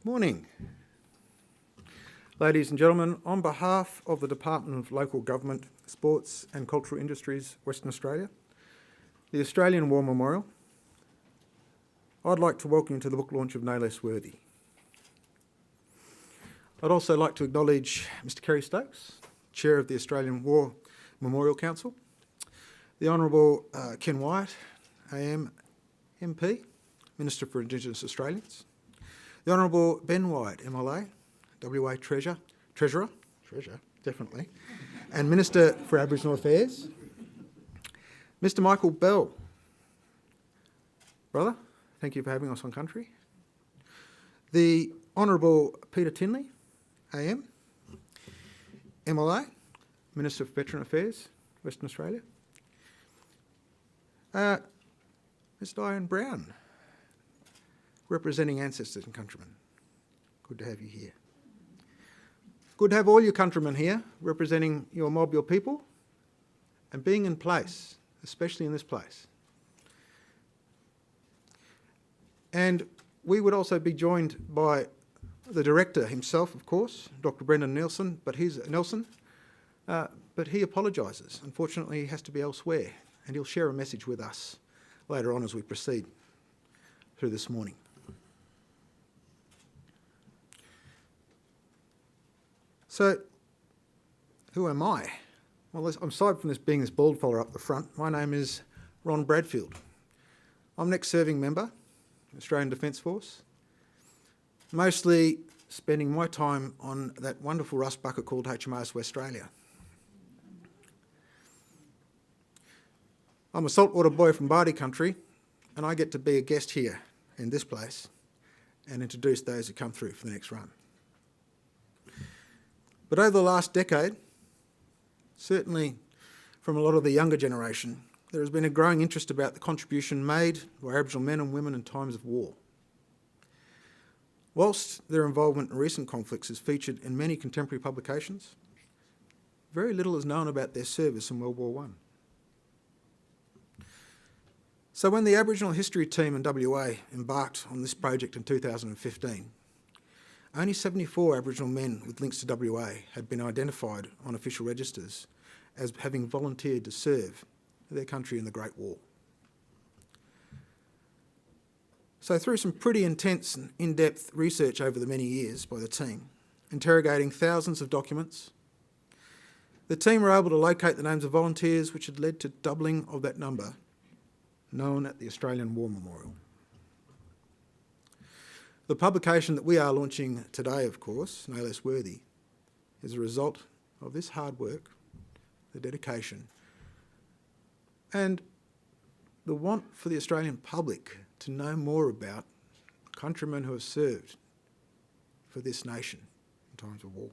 Morning. Ladies and gentlemen, on behalf of the Department of Local Government, Sports and Cultural Industries, Western Australia, the Australian War Memorial, I'd like to welcome you to the book launch of No Less Worthy. I'd also like to acknowledge Mr Kerry Stokes, Chair of the Australian War Memorial Council, the Honourable Ken Wyatt, AM MP, Minister for Indigenous Australians, the Honourable Ben Wyatt, MLA, WA Treasurer, definitely, and Minister for Aboriginal Affairs, Mr Michael Bell. Brother, thank you for having us on country. The Honourable Peter Tinley, AM, MLA, Minister for Veteran Affairs, Western Australia. Ms Diane Brown, representing ancestors and countrymen. Good to have you here. Good to have all your countrymen here, representing your mob, your people, and being in place, especially in this place. And we would also be joined by the director himself, of course, Dr. Brendan Nelson, but he apologises. Unfortunately, he has to be elsewhere, and he'll share a message with us later on as we proceed through this morning. So, who am I? Well, aside from this being this bald fella up the front, my name is Ron Bradfield. I'm an ex-serving member, Australian Defence Force, mostly spending my time on that wonderful rust bucket called HMAS West Australia. I'm a saltwater boy from Bardi country, and I get to be a guest here in this place and introduce those who come through for the next run. But over the last decade, certainly from a lot of the younger generation, there has been a growing interest about the contribution made by Aboriginal men and women in times of war. Whilst their involvement in recent conflicts is featured in many contemporary publications, very little is known about their service in World War I. So when the Aboriginal History Team in WA embarked on this project in 2015, only 74 Aboriginal men with links to WA had been identified on official registers as having volunteered to serve their country in the Great War. So through some pretty intense and in-depth research over the many years by the team, interrogating thousands of documents, the team were able to locate the names of volunteers which had led to doubling of that number known at the Australian War Memorial. The publication that we are launching today, of course, No Less Worthy, is a result of this hard work, the dedication, and the want for the Australian public to know more about countrymen who have served for this nation in times of war.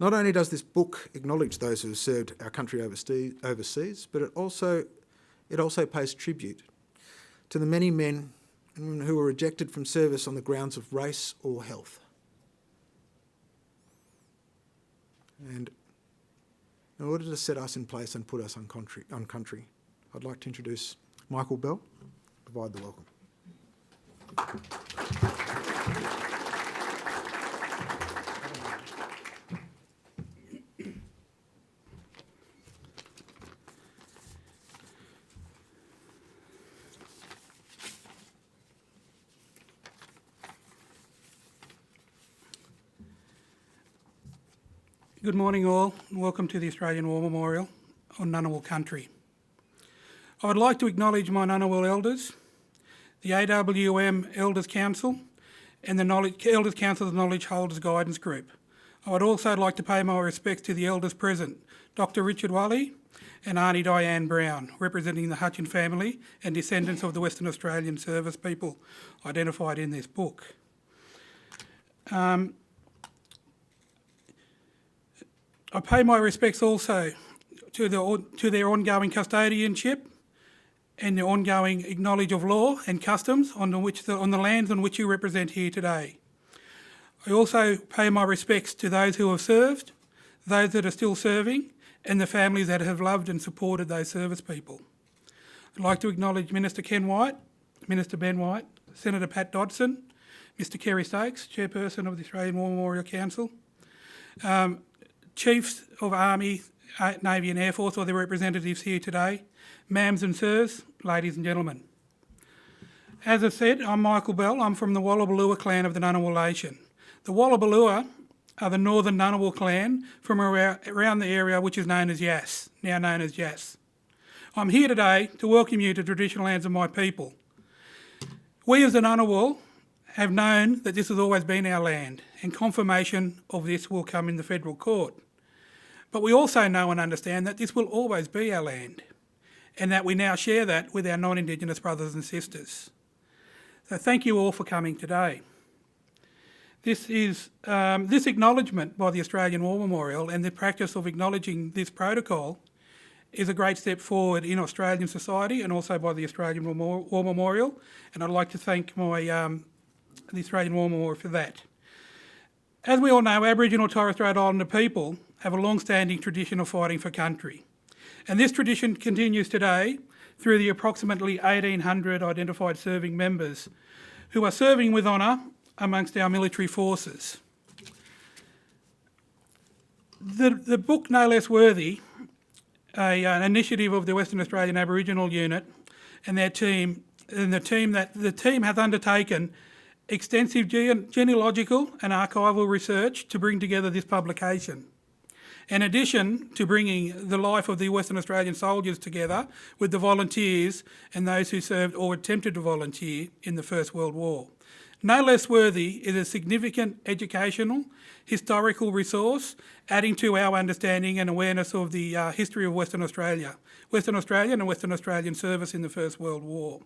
Not only does this book acknowledge those who have served our country overseas, but it also pays tribute to the many men and women who were rejected from service on the grounds of race or health. And in order to set us in place and put us on country, I'd like to introduce Michael Bell, provide the welcome. Good morning all, and welcome to the Australian War Memorial on Ngunnawal country. I would like to acknowledge my Ngunnawal elders, the AWM Elders Council and the Elders Council of the Knowledge Holders Guidance Group. I would also like to pay my respects to the elders present, Dr Richard Wally and Auntie Diane Brown, representing the Hutchins family and descendants of the Western Australian service people identified in this book. I pay my respects also to their ongoing custodianship and the ongoing knowledge of law and customs on the lands on which you represent here today. I also pay my respects to those who have served, those that are still serving, and the families that have loved and supported those service people. I'd like to acknowledge Minister Ken Wyatt, Minister Ben Wyatt, Senator Pat Dodson, Mr Kerry Stokes, Chairperson of the Australian War Memorial Council, Chiefs of Army, Navy and Air Force, or their representatives here today, ma'ams and sirs, ladies and gentlemen. As I said, I'm Michael Bell. I'm from the Wallabalua clan of the Ngunnawal Nation. The Wallabalua are the northern Ngunnawal clan from around the area which is known as Yass, now known as Yass. I'm here today to welcome you to traditional lands of my people. We as the Ngunnawal have known that this has always been our land, and confirmation of this will come in the federal court. But we also know and understand that this will always be our land, and that we now share that with our non-Indigenous brothers and sisters. So thank you all for coming today. This acknowledgement by the Australian War Memorial and the practice of acknowledging this protocol is a great step forward in Australian society and also by the Australian War Memorial, and I'd like to thank the Australian War Memorial for that. As we all know, Aboriginal Torres Strait Islander people have a long-standing tradition of fighting for country, and this tradition continues today through the approximately 1,800 identified serving members who are serving with honour amongst our military forces. The book No Less Worthy, an initiative of the Western Australian Aboriginal Unit and their team, the team has undertaken extensive genealogical and archival research to bring together this publication. In addition to bringing the life of the Western Australian soldiers together with the volunteers and those who served or attempted to volunteer in the First World War. No Less Worthy is a significant educational, historical resource, adding to our understanding and awareness of the history of Western Australian and Western Australian service in the First World War.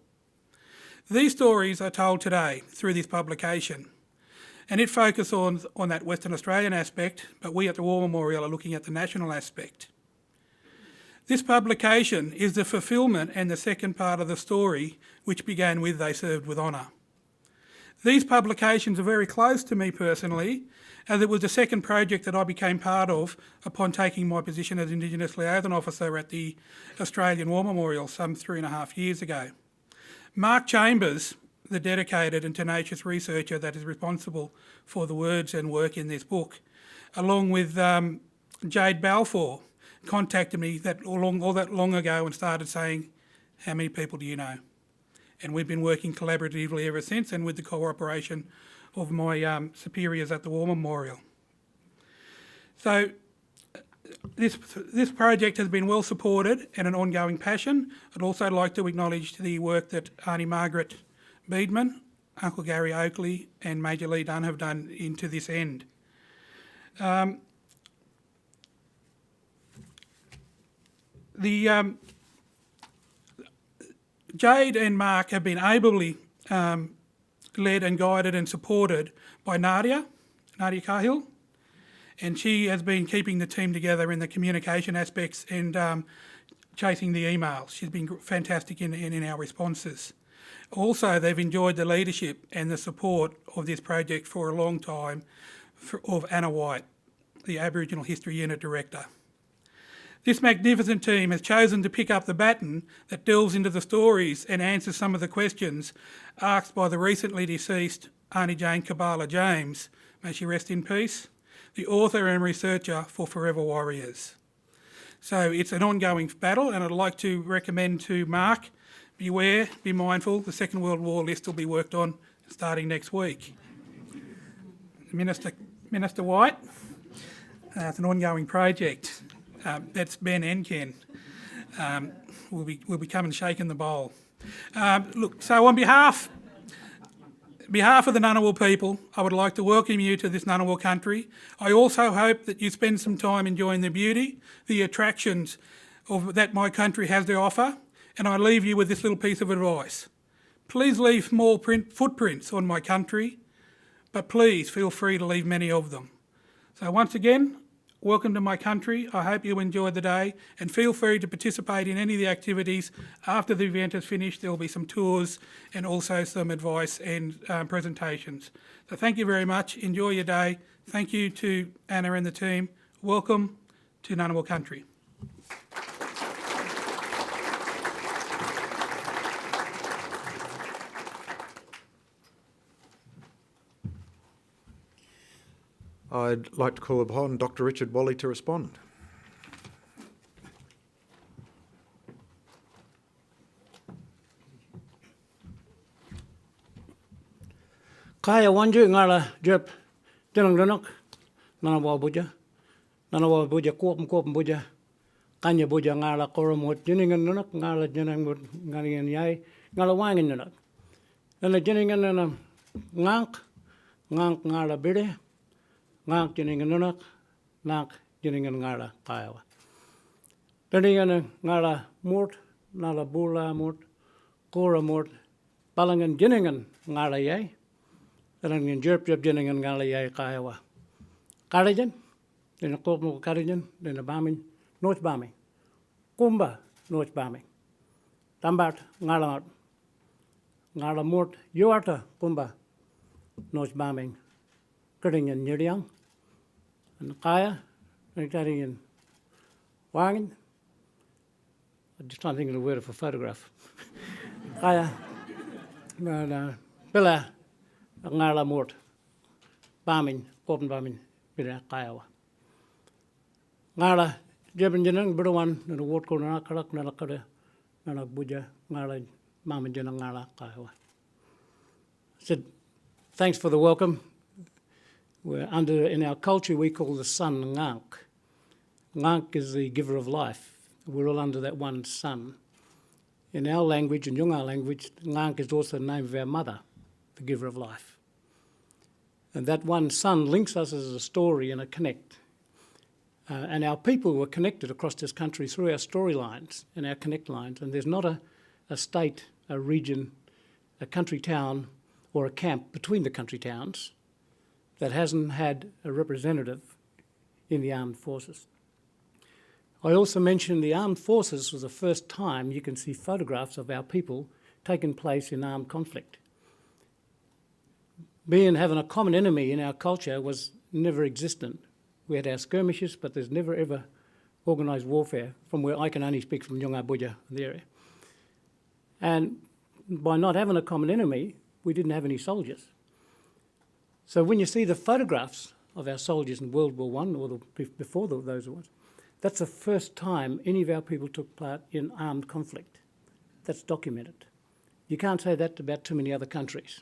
These stories are told today through this publication, and it focuses on that Western Australian aspect, but we at the War Memorial are looking at the national aspect. This publication is the fulfilment and the second part of the story, which began with They Served with Honour. These publications are very close to me personally, as it was the second project that I became part of upon taking my position as Indigenous Liaison Officer at the Australian War Memorial some 3.5 years ago. Mark Chambers, the dedicated and tenacious researcher that is responsible for the words and work in this book, along with Jade Balfour, contacted me all that long ago and started saying, how many people do you know? And we've been working collaboratively ever since, and with the cooperation of my superiors at the War Memorial. So this project has been well supported and an ongoing passion. I'd also like to acknowledge the work that Auntie Margaret Beedman, Uncle Gary Oakley and Major Lee Dunn have done into this end. Jade and Mark have been ably led and guided and supported by Nadia Cahill, and she has been keeping the team together in the communication aspects and chasing the emails. She's been fantastic in our responses. Also, they've enjoyed the leadership and the support of this project for a long time of Anna White, the Aboriginal History Unit Director. This magnificent team has chosen to pick up the baton that delves into the stories and answers some of the questions asked by the recently deceased Auntie Jane Kabbalah James, may she rest in peace, the author and researcher for Forever Warriors. So it's an ongoing battle, and I'd like to recommend to Mark, beware, be mindful, the Second World War list will be worked on starting next week. Minister White, it's an ongoing project. That's Ben and Ken. We'll be coming shaking the bowl. So on behalf of the Ngunnawal people, I would like to welcome you to this Ngunnawal country. I also hope that you spend some time enjoying the beauty, the attractions that my country has to offer, and I leave you with this little piece of advice. Please leave small footprints on my country, but please feel free to leave many of them. So once again, welcome to my country. I hope you enjoyed the day, and feel free to participate in any of the activities. After the event is finished, there will be some tours and also some advice and presentations. So thank you very much. Enjoy your day. Thank you to Anna and the team. Welcome to Ngunnawal country. I'd like to call upon Dr. Richard Wally to respond. Kaya wanju ngala jep jenang denok nana wa buja kuop buja kanya buja ngala koromot jeningan denok ngala jenang mut ngalian yai ngala wangin denok nana jeningan nana ngank ngala bide ngank jeningan denok ngank jeningan ngala kaya wa jeningan ngala mut nala bula mut kora mut balangan jeningan ngala yai Karangin jerp jeningan ngala yai kaya wa. Karajan, dina kop mo karajan, dina bamin, noch bami. Kumba, noch bami. Tambat, ngala mort, yuarta, kumba, noch bami. Karingin nyiriang, and kaya, and karingin wangin. I'm just trying to think of the word for photograph. Kaya, pila, ngala mort bamin kopn bamin bida kayawa ngala jeben jenang berwan na wot ko na kalak na lakada na buja ngala mamin jenang ngala kayawa. Said thanks for the welcome. We're in our culture we call the sun ngank. Ngank is the giver of life. We're all under that one sun. In our language, in Yunga language, ngank is also the name of our mother, the giver of life. And that one sun links us as a story and a connect. And our people were connected across this country through our storylines and our connect lines. And there's not a state, a region, a country town or a camp between the country towns that hasn't had a representative in the armed forces. I also mentioned the armed forces was the first time you can see photographs of our people taking place in armed conflict. Having a common enemy in our culture was never existent. We had our skirmishes, but there's never ever organised warfare, from where I can only speak from Yunga Buja, the area. And by not having a common enemy, we didn't have any soldiers. So when you see the photographs of our soldiers in World War I, or before those ones, that's the first time any of our people took part in armed conflict. That's documented. You can't say that about too many other countries.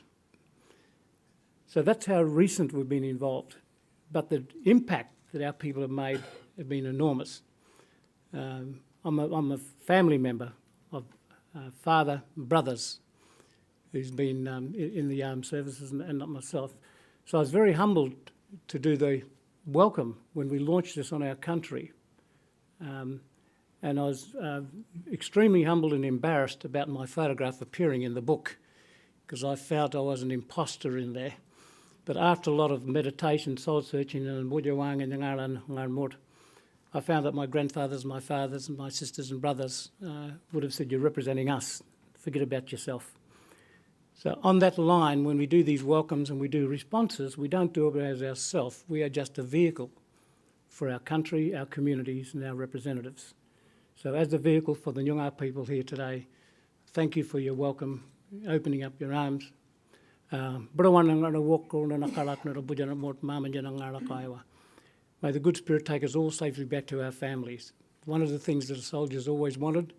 So that's how recent we've been involved. But the impact that our people have made have been enormous. I'm a family member of father and brothers who's been in the armed services and not myself. So I was very humbled to do the welcome when we launched this on our country. And I was extremely humbled and embarrassed about my photograph appearing in the book because I felt I was an imposter in there. But after a lot of meditation, soul searching, and Wujawang and Ngarmut, I found that my grandfathers, my fathers, and my sisters and brothers would have said, "You're representing us. Forget about yourself." So on that line, when we do these welcomes and we do responses, we don't do it as ourselves. We are just a vehicle for our country, our communities, and our representatives. So as the vehicle for the Nyungar people here today, thank you for your welcome, opening up your arms. May the good spirit take us all safely back to our families. One of the things that the soldiers always wanted,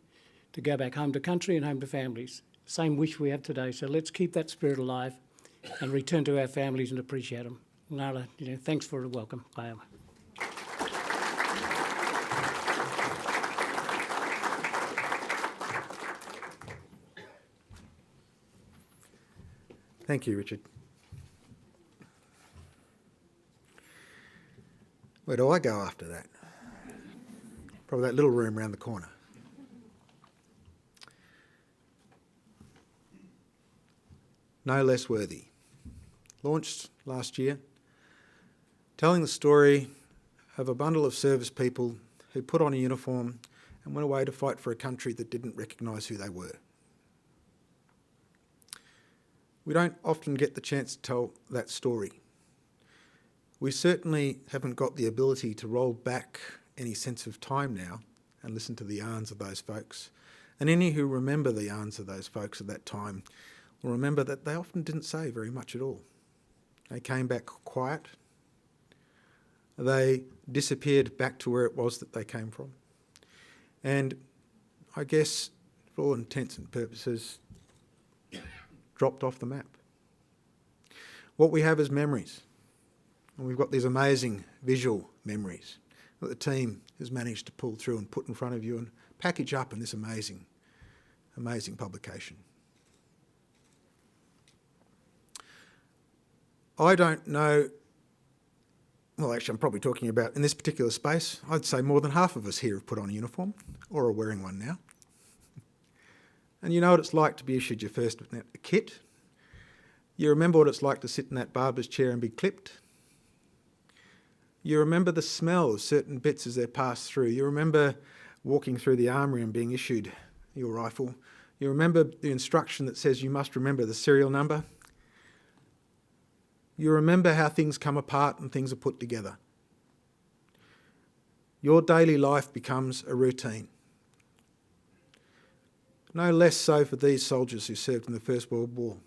to go back home to country and home to families. Same wish we have today. So let's keep that spirit alive and return to our families and appreciate them. Thanks for the welcome. Thank you, Richard. Where do I go after that? Probably that little room around the corner. No Less Worthy. Launched last year, telling the story of a bundle of service people who put on a uniform and went away to fight for a country that didn't recognise who they were. We don't often get the chance to tell that story. We certainly haven't got the ability to roll back any sense of time now and listen to the yarns of those folks. And any who remember the yarns of those folks at that time will remember that they often didn't say very much at all. They came back quiet, they disappeared back to where it was that they came from. And I guess, for all intents and purposes, dropped off the map. What we have is memories. And we've got these amazing visual memories that the team has managed to pull through and put in front of you and package up in this amazing, amazing publication. I don't know, well actually I'm probably talking about in this particular space, I'd say more than half of us here have put on a uniform or are wearing one now. And you know what it's like to be issued your first kit. You remember what it's like to sit in that barber's chair and be clipped. You remember the smell of certain bits as they're passed through. You remember walking through the armoury and being issued your rifle. You remember the instruction that says you must remember the serial number. You remember how things come apart and things are put together. Your daily life becomes a routine. No less so for these soldiers who served in the First World War.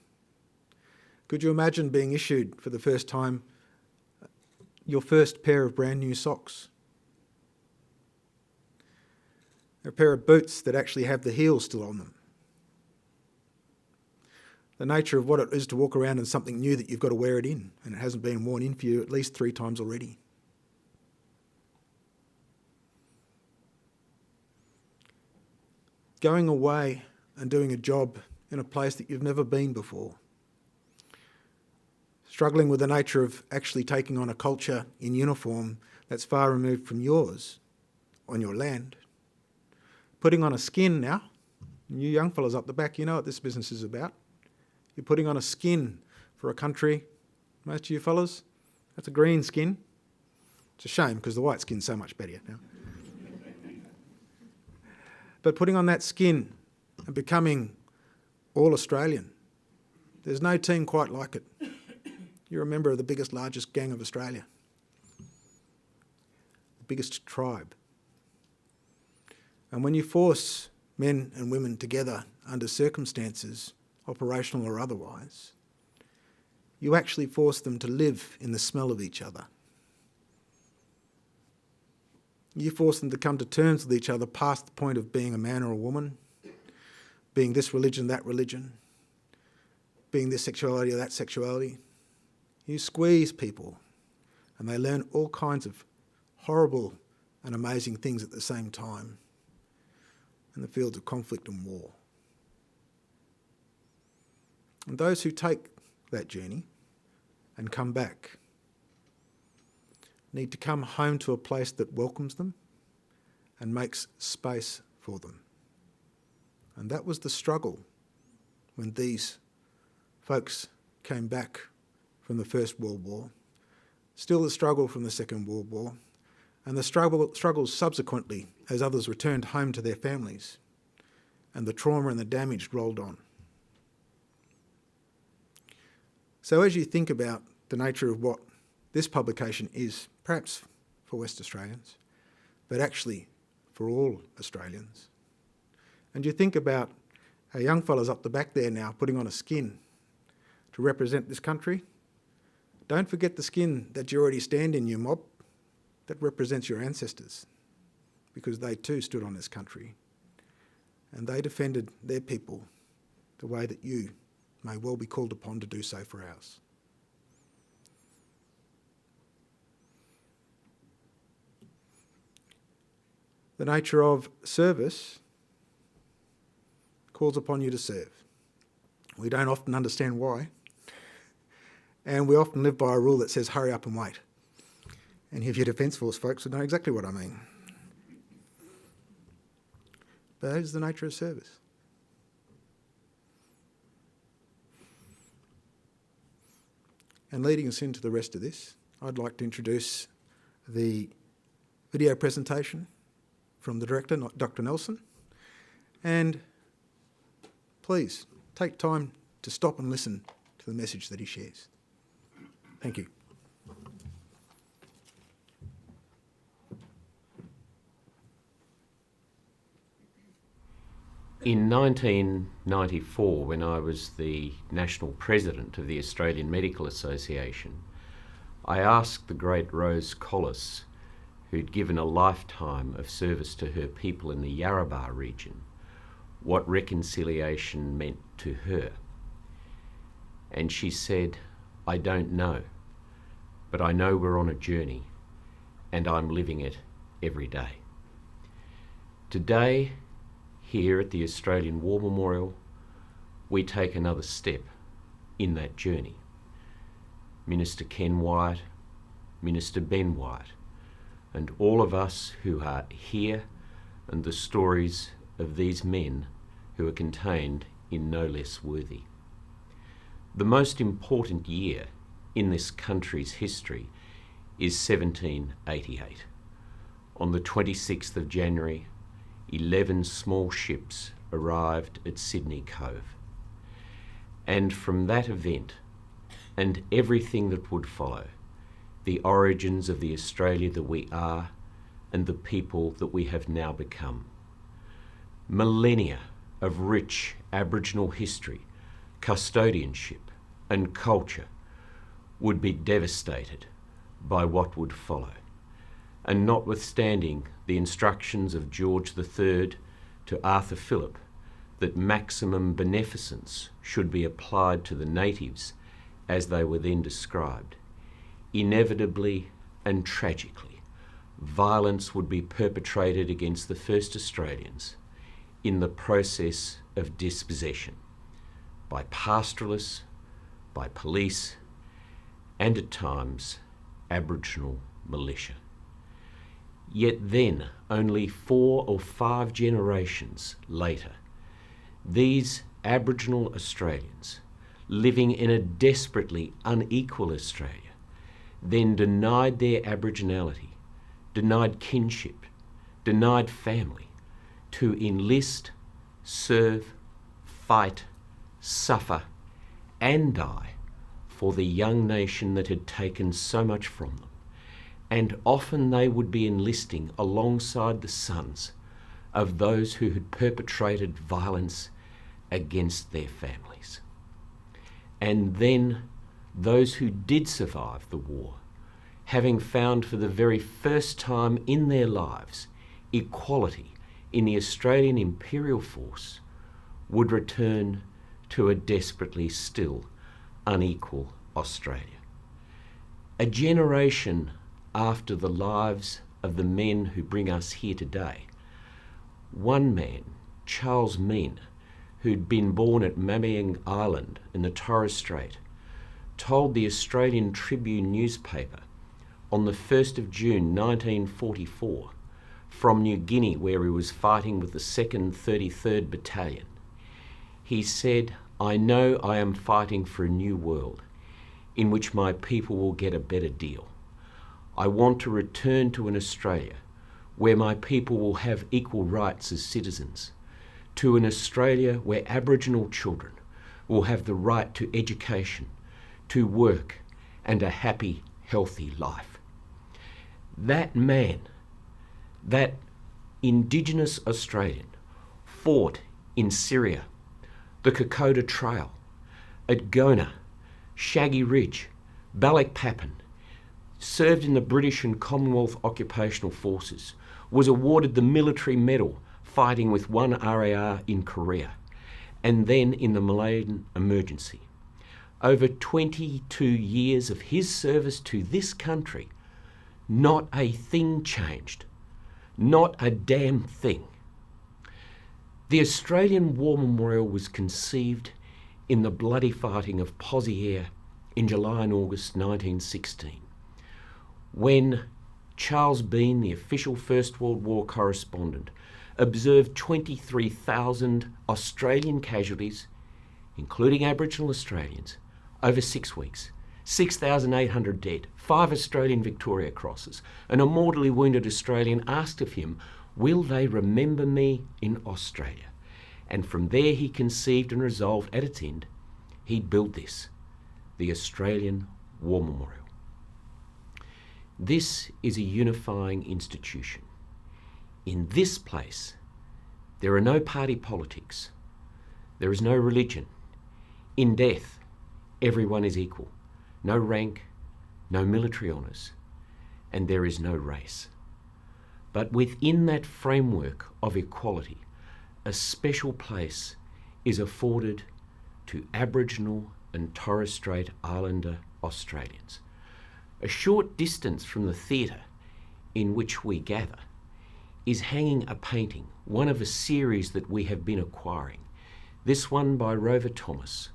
Could you imagine being issued for the first time your first pair of brand new socks? A pair of boots that actually have the heels still on them. The nature of what it is to walk around in something new that you've got to wear it in, and it hasn't been worn in for you at least 3 times already. Going away and doing a job in a place that you've never been before. Struggling with the nature of actually taking on a culture in uniform that's far removed from yours, on your land. Putting on a skin now. You young fellas up the back, you know what this business is about. You're putting on a skin for a country. Most of you fellas, that's a green skin. It's a shame because the white skin's so much better now. But putting on that skin and becoming all Australian, there's no team quite like it. You're a member of the biggest, largest gang of Australia. The biggest tribe. And when you force men and women together under circumstances, operational or otherwise, you actually force them to live in the smell of each other. You force them to come to terms with each other past the point of being a man or a woman, being this religion, that religion, being this sexuality or that sexuality. You squeeze people and they learn all kinds of horrible and amazing things at the same time in the fields of conflict and war. And those who take that journey and come back need to come home to a place that welcomes them and makes space for them. And that was the struggle when these folks came back from the First World War, still the struggle from the Second World War, and the struggles subsequently as others returned home to their families, and the trauma and the damage rolled on. So as you think about the nature of what this publication is, perhaps for West Australians, but actually for all Australians, and you think about our young fellas up the back there now putting on a skin to represent this country, don't forget the skin that you already stand in, you mob, that represents your ancestors, because they too stood on this country and they defended their people the way that you may well be called upon to do so for ours. The nature of service calls upon you to serve. We don't often understand why, and we often live by a rule that says hurry up and wait. And if you're Defence Force folks would know exactly what I mean. But that is the nature of service. And leading us into the rest of this, I'd like to introduce the video presentation from the director, Dr. Nelson. And please take time to stop and listen to the message that he shares. Thank you. In 1994, when I was the national president of the Australian Medical Association, I asked the great Rose Collis, who'd given a lifetime of service to her people in the Yarrabah region, what reconciliation meant to her. And she said, "I don't know, but I know we're on a journey, and I'm living it every day." Today, here at the Australian War Memorial, we take another step in that journey. Minister Ken Wyatt, Minister Ben Wyatt, and all of us who are here, and the stories of these men who are contained in No Less Worthy. The most important year in this country's history is 1788. On the 26th of January, 11 small ships arrived at Sydney Cove. And from that event, and everything that would follow, the origins of the Australia that we are and the people that we have now become. Millennia of rich Aboriginal history, custodianship and culture would be devastated by what would follow. And notwithstanding the instructions of George III to Arthur Phillip that maximum beneficence should be applied to the natives as they were then described, inevitably and tragically, violence would be perpetrated against the first Australians in the process of dispossession by pastoralists, by police, and at times Aboriginal militia. Yet then, only 4 or 5 generations later, these Aboriginal Australians, living in a desperately unequal Australia, then denied their Aboriginality, denied kinship, denied family, to enlist, serve, fight, suffer, and die for the young nation that had taken so much from them. And often they would be enlisting alongside the sons of those who had perpetrated violence against their families. And then those who did survive the war, having found for the very first time in their lives equality in the Australian Imperial Force, would return to a desperately still unequal Australia. A generation after the lives of the men who bring us here today, one man, Charles Mean, who'd been born at Mamiang Island in the Torres Strait, told the Australian Tribune newspaper on the 1st of June 1944 from New Guinea, where he was fighting with the 2nd 33rd Battalion. He said, "I know I am fighting for a new world in which my people will get a better deal. I want to return to an Australia where my people will have equal rights as citizens, to an Australia where Aboriginal children will have the right to education, to work, and a happy, healthy life." That man, that Indigenous Australian, fought in Syria, the Kokoda Trail, at Gona, Shaggy Ridge, Balikpapan, served in the British and Commonwealth occupational forces, was awarded the military medal fighting with 1 RAR in Korea, and then in the Malayan emergency. Over 22 years of his service to this country, not a thing changed. Not a damn thing. The Australian War Memorial was conceived in the bloody fighting of Pozieres in July and August 1916, when Charles Bean, the official First World War correspondent, observed 23,000 Australian casualties, including Aboriginal Australians, over 6 weeks. 6,800 dead, 5 Australian Victoria Crosses. An mortally wounded Australian asked of him, "Will they remember me in Australia?" And from there he conceived and resolved at its end, he'd build this, the Australian War Memorial. This is a unifying institution. In this place, there are no party politics. There is no religion. In death, everyone is equal. No rank, no military honours, and there is no race. But within that framework of equality, a special place is afforded to Aboriginal and Torres Strait Islander Australians. A short distance from the theatre in which we gather is hanging a painting, one of a series that we have been acquiring. This one by Rover Thomas,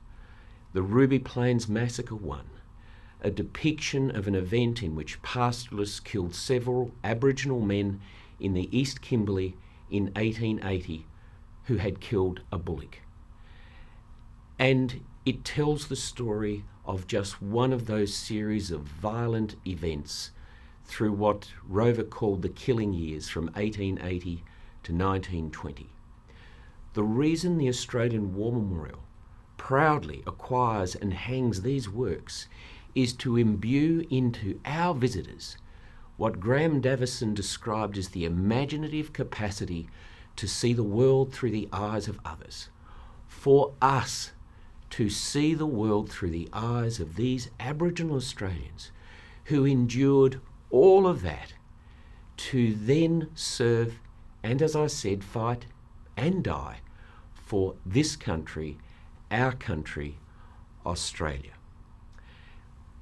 the Ruby Plains Massacre one, a depiction of an event in which pastoralists killed several Aboriginal men in the East Kimberley in 1880 who had killed a bullock. And it tells the story of just one of those series of violent events through what Rover called the killing years from 1880 to 1920. The reason the Australian War Memorial proudly acquires and hangs these works is to imbue into our visitors what Graham Davison described as the imaginative capacity to see the world through the eyes of others. For us to see the world through the eyes of these Aboriginal Australians who endured all of that to then serve and, as I said, fight and die for this country, our country, Australia.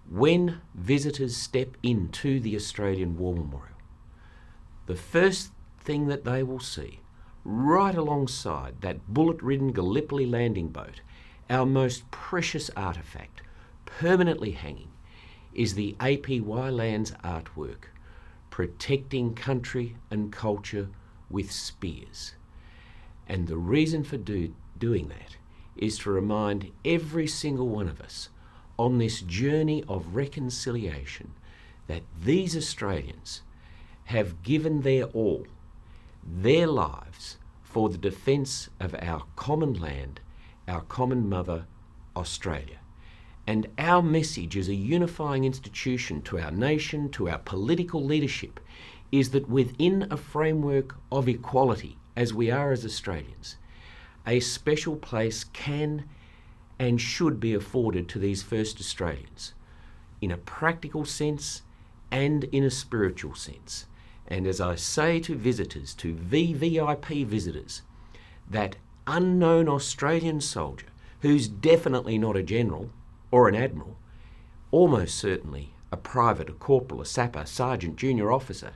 When visitors step into the Australian War Memorial, the first thing that they will see, right alongside that bullet-ridden Gallipoli landing boat, our most precious artefact, permanently hanging, is the APY Lands artwork, protecting country and culture with spears. And the reason for doing that is to remind every single one of us on this journey of reconciliation that these Australians have given their all, their lives, for the defence of our common land, our common mother, Australia. And our message as a unifying institution to our nation, to our political leadership, is that within a framework of equality, as we are as Australians, a special place can and should be afforded to these first Australians, in a practical sense and in a spiritual sense. And as I say to visitors, to VVIP visitors, that unknown Australian soldier, who's definitely not a general or an admiral, almost certainly a private, a corporal, a sapper, sergeant, junior officer,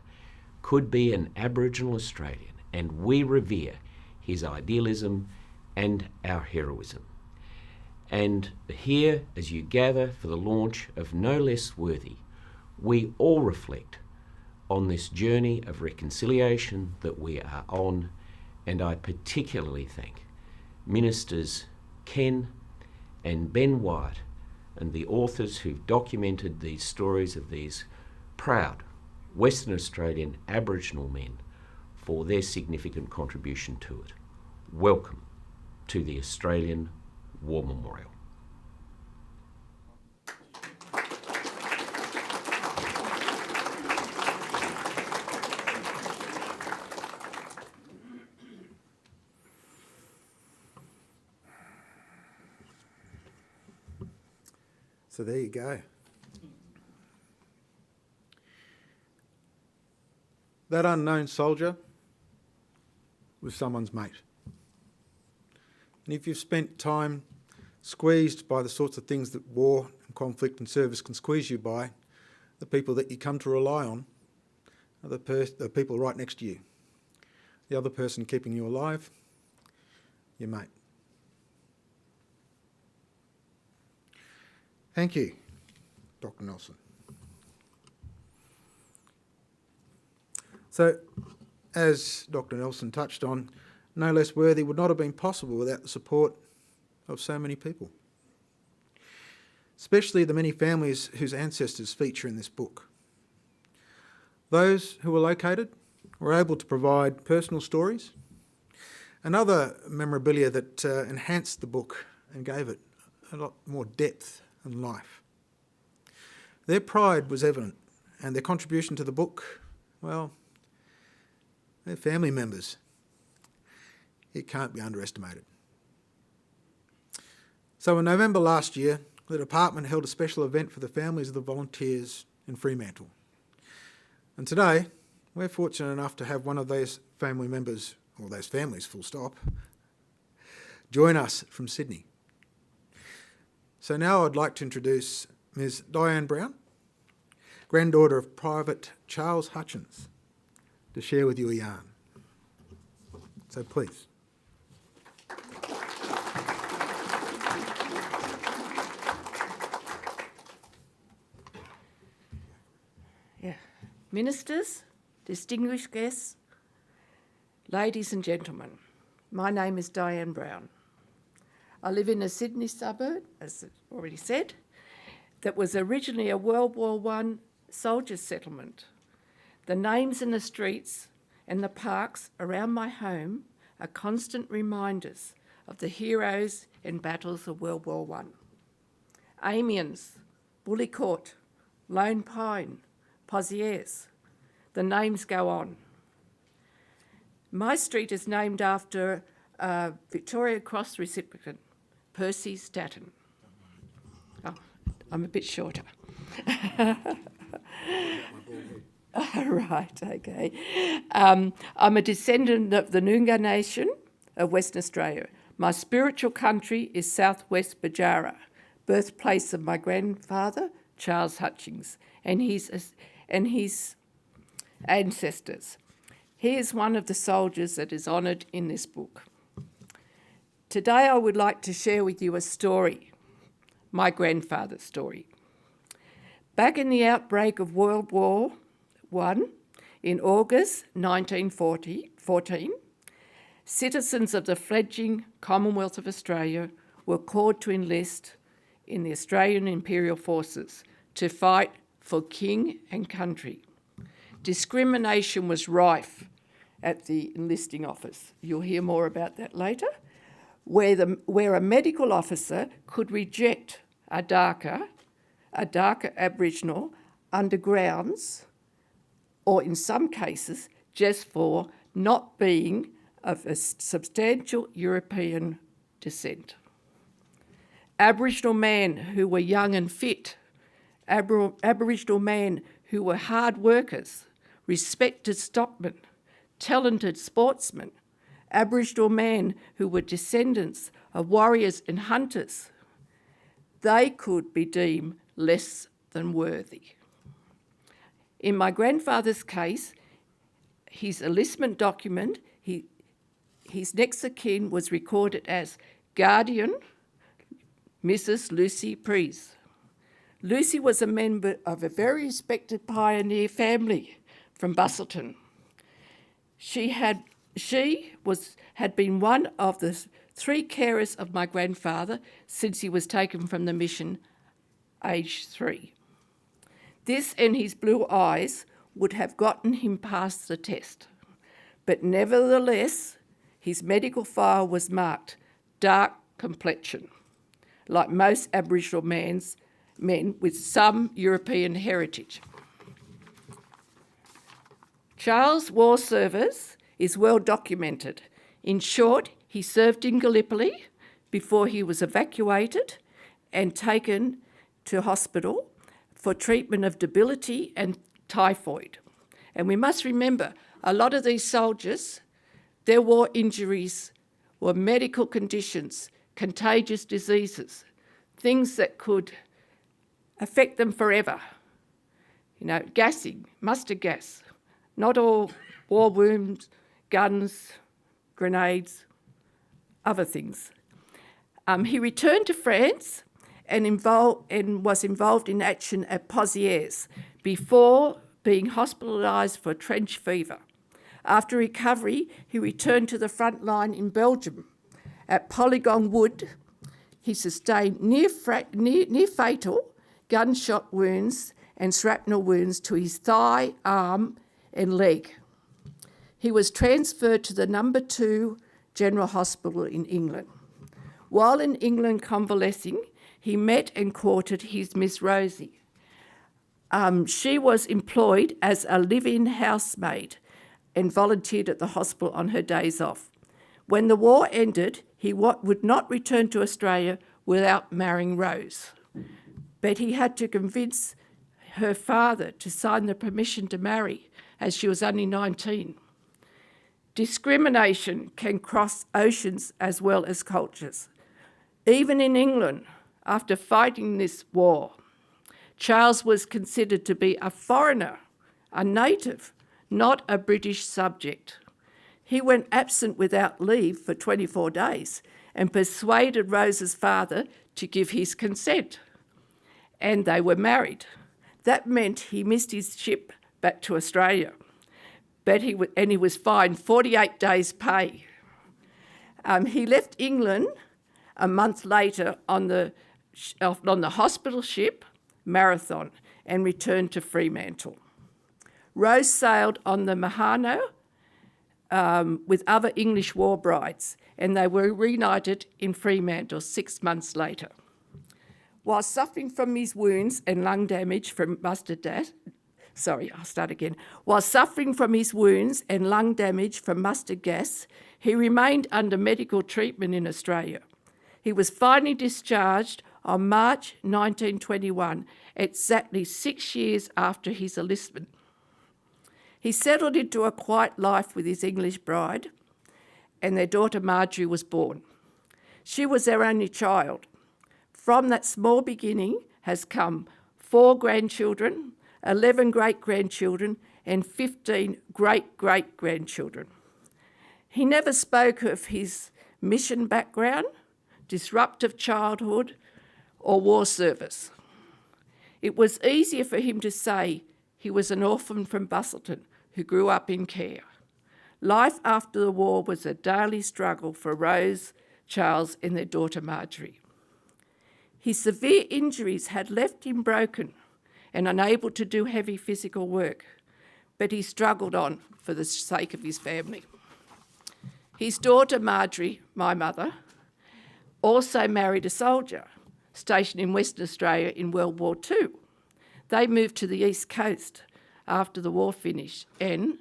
could be an Aboriginal Australian, and we revere his idealism and our heroism. And here, as you gather for the launch of No Less Worthy, we all reflect on this journey of reconciliation that we are on, and I particularly thank Ministers Ken and Ben White and the authors who've documented these stories of these proud Western Australian Aboriginal men for their significant contribution to it. Welcome to the Australian War Memorial. So there you go. That unknown soldier was someone's mate. And if you've spent time squeezed by the sorts of things that war and conflict and service can squeeze you by, the people that you come to rely on are the people right next to you. The other person keeping you alive, your mate. Thank you, Dr. Nelson. So, as Dr. Nelson touched on, No Less Worthy would not have been possible without the support of so many people, especially the many families whose ancestors feature in this book. Those who were located were able to provide personal stories and other memorabilia that enhanced the book and gave it a lot more depth and life. Their pride was evident, and their contribution to the book, well, they're family members. It can't be underestimated. So in November last year, the department held a special event for the families of the volunteers in Fremantle. And today, we're fortunate enough to have one of those family members, or those families full stop, join us from Sydney. So now I'd like to introduce Ms. Diane Brown, granddaughter of Private Charles Hutchins, to share with you a yarn. So please. Ministers, distinguished guests, ladies and gentlemen, my name is Diane Brown. I live in a Sydney suburb, as already said, that was originally a World War I soldiers' settlement. The names in the streets and the parks around my home are constant reminders of the heroes and battles of World War I. Amiens, Bully Court, Lone Pine, Pozieres. The names go on. My street is named after a Victoria Cross recipient, Percy Statten. Oh, I'm a bit shorter. Right, okay. I'm a descendant of the Noongar Nation of Western Australia. My spiritual country is southwest Bajara, birthplace of my grandfather, Charles Hutchins, and his ancestors. He is one of the soldiers that is honoured in this book. Today I would like to share with you a story, my grandfather's story. Back in the outbreak of World War I, in August 1914, citizens of the fledgling Commonwealth of Australia were called to enlist in the Australian Imperial Forces to fight for king and country. Discrimination was rife at the enlisting office. You'll hear more about that later, where a medical officer could reject a darker Aboriginal undergrounds, or in some cases, just for not being of a substantial European descent. Aboriginal men who were young and fit, Aboriginal men who were hard workers, respected stockmen, talented sportsmen, Aboriginal men who were descendants of warriors and hunters, they could be deemed less than worthy. In my grandfather's case, his enlistment document, his next of kin was recorded as Guardian Mrs. Lucy Preece. Lucy was a member of a very respected pioneer family from Busselton. She had been one of the 3 carers of my grandfather since he was taken from the mission, aged 3. This and his blue eyes would have gotten him past the test, but nevertheless, his medical file was marked dark complexion, like most Aboriginal men with some European heritage. Charles' war service is well documented. In short, he served in Gallipoli before he was evacuated and taken to hospital for treatment of debility and typhoid. And we must remember, a lot of these soldiers, their war injuries were medical conditions, contagious diseases, things that could affect them forever. You know, gassing, mustard gas, not all war wounds, guns, grenades, other things. He returned to France and was involved in action at Pozieres before being hospitalised for trench fever. After recovery, he returned to the front line in Belgium. At Polygon Wood, he sustained near fatal gunshot wounds and shrapnel wounds to his thigh, arm and leg. He was transferred to the No. 2 General Hospital in England. While in England convalescing, he met and courted his Miss Rosie. She was employed as a live-in housemaid and volunteered at the hospital on her days off. When the war ended, he would not return to Australia without marrying Rose. but he had to convince her father to sign the permission to marry, as she was only 19. Discrimination can cross oceans as well as cultures. Even in England, after fighting this war, Charles was considered to be a foreigner, a native, not a British subject. He went absent without leave for 24 days and persuaded Rose's father to give his consent. And they were married. That meant he missed his ship back to Australia, but he was fined 48 days' pay. He left England a month later on the hospital ship Marathon and returned to Fremantle. Rose sailed on the Mahano with other English war brides, and they were reunited in Fremantle 6 months later. While suffering from his wounds and lung damage from mustard gas, While suffering from his wounds and lung damage from mustard gas, he remained under medical treatment in Australia. He was finally discharged on March 1921, exactly 6 years after his enlistment. He settled into a quiet life with his English bride, and their daughter Marjorie was born. She was their only child. From that small beginning has come 4 grandchildren, 11 great-grandchildren, and 15 great-great-grandchildren. He never spoke of his mission background, disruptive childhood, or war service. It was easier for him to say he was an orphan from Busselton who grew up in care. Life after the war was a daily struggle for Rose, Charles, and their daughter Marjorie. His severe injuries had left him broken and unable to do heavy physical work, but he struggled on for the sake of his family. His daughter Marjorie, my mother, also married a soldier stationed in Western Australia in World War II. They moved to the East Coast after the war finished, and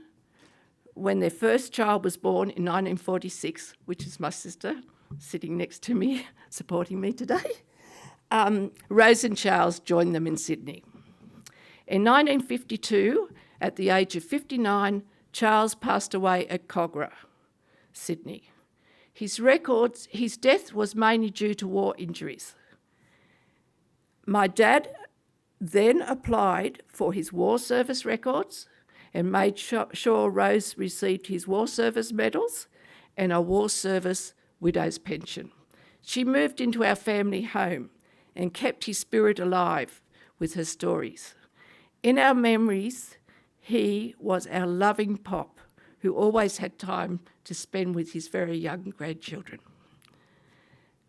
when their first child was born in 1946, which is my sister sitting next to me, supporting me today, Rose and Charles joined them in Sydney. In 1952, at the age of 59, Charles passed away at Cogra, Sydney. His death was mainly due to war injuries. My dad then applied for his war service records and made sure Rose received his war service medals and a war service widow's pension. She moved into our family home and kept his spirit alive with her stories. In our memories, he was our loving pop who always had time to spend with his very young grandchildren.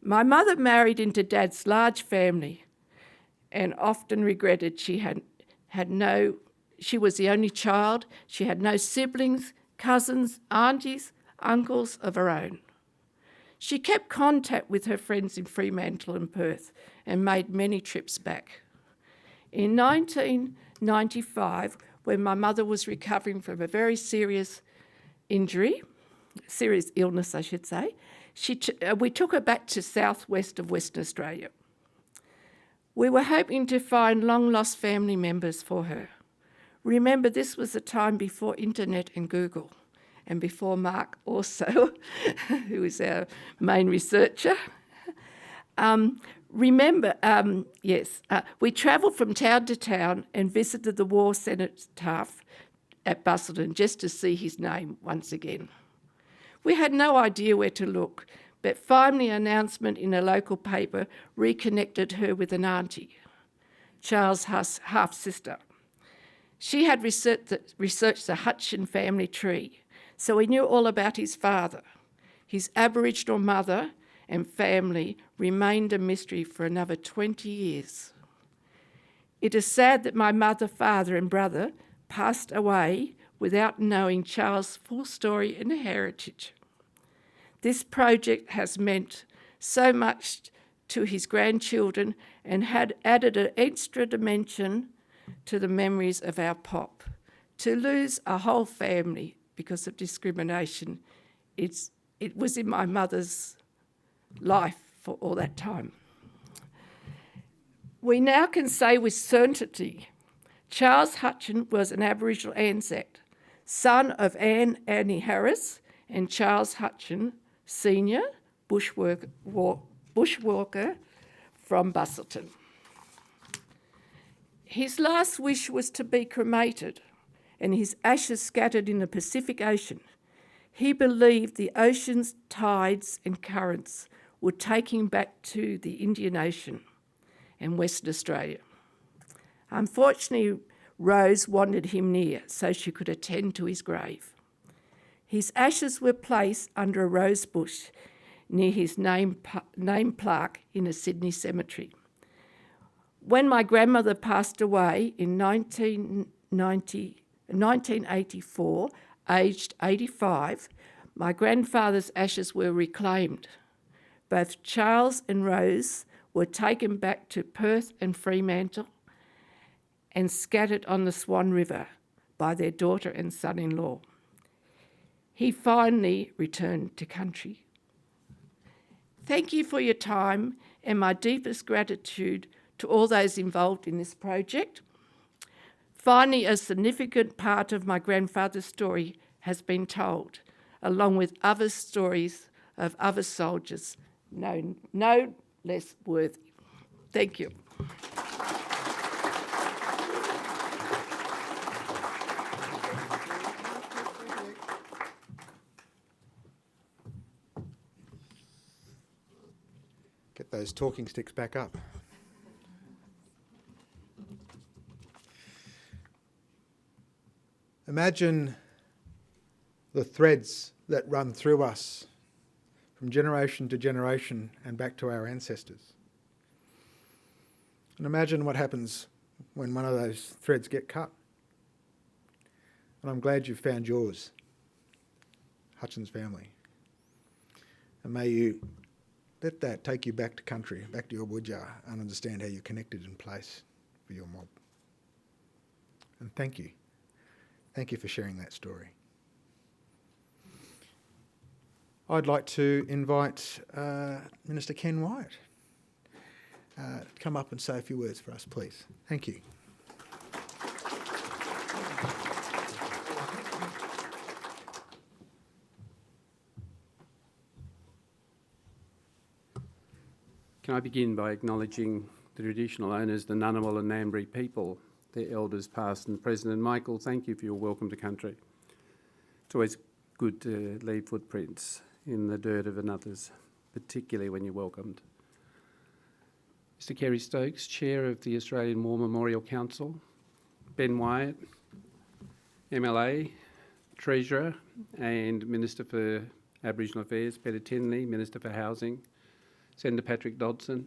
My mother married into Dad's large family and often regretted she was the only child, she had no siblings, cousins, aunties, uncles of her own. She kept contact with her friends in Fremantle and Perth and made many trips back. In 1995, when my mother was recovering from a very serious illness, I should say, we took her back to southwest of Western Australia. We were hoping to find long-lost family members for her. Remember, this was a time before internet and Google, and before Mark also, who is our main researcher. We travelled from town to town and visited the war cenotaph at Busselton just to see his name once again. We had no idea where to look, but finally an announcement in a local paper reconnected her with an auntie, Charles' half-sister. She had researched the Hutchins family tree, so we knew all about his father. His Aboriginal mother and family remained a mystery for another 20 years. It is sad that my mother, father and brother passed away without knowing Charles' full story and heritage. This project has meant so much to his grandchildren and had added an extra dimension to the memories of our pop. To lose a whole family because of discrimination, it was in my mother's life for all that time. We now can say with certainty Charles Hutchins was an Aboriginal Anzac, son of Annie Harris and Charles Hutchins, Senior, bushwalker from Busselton. His last wish was to be cremated and his ashes scattered in the Pacific Ocean. He believed the ocean's tides and currents would take him back to the Indian Ocean and Western Australia. Unfortunately, Rose wanted him near so she could attend to his grave. His ashes were placed under a rose bush near his name plaque in a Sydney cemetery. When my grandmother passed away in 1984, aged 85, my grandfather's ashes were reclaimed. Both Charles and Rose were taken back to Perth and Fremantle and scattered on the Swan River by their daughter and son-in-law. He finally returned to country. Thank you for your time and my deepest gratitude to all those involved in this project. Finally, a significant part of my grandfather's story has been told, along with other stories of other soldiers, no less worthy. Thank you. Get those talking sticks back up. Imagine the threads that run through us from generation to generation and back to our ancestors. And imagine what happens when one of those threads get cut. And I'm glad you've found yours, Hutchins family. And may you let that take you back to country, back to your wudja, and understand how you're connected in place for your mob. And thank you. Thank you for sharing that story. I'd like to invite Minister Ken Wyatt to come up and say a few words for us, please. Thank you. Can I begin by acknowledging the traditional owners, the Ngunnawal and Ngambri people, their elders past and present. And Michael, thank you for your welcome to country. It's always good to leave footprints in the dirt of another's, particularly when you're welcomed. Mr Kerry Stokes, Chair of the Australian War Memorial Council, Ben Wyatt, MLA, Treasurer and Minister for Aboriginal Affairs, Peter Tinley, Minister for Housing, Senator Patrick Dodson,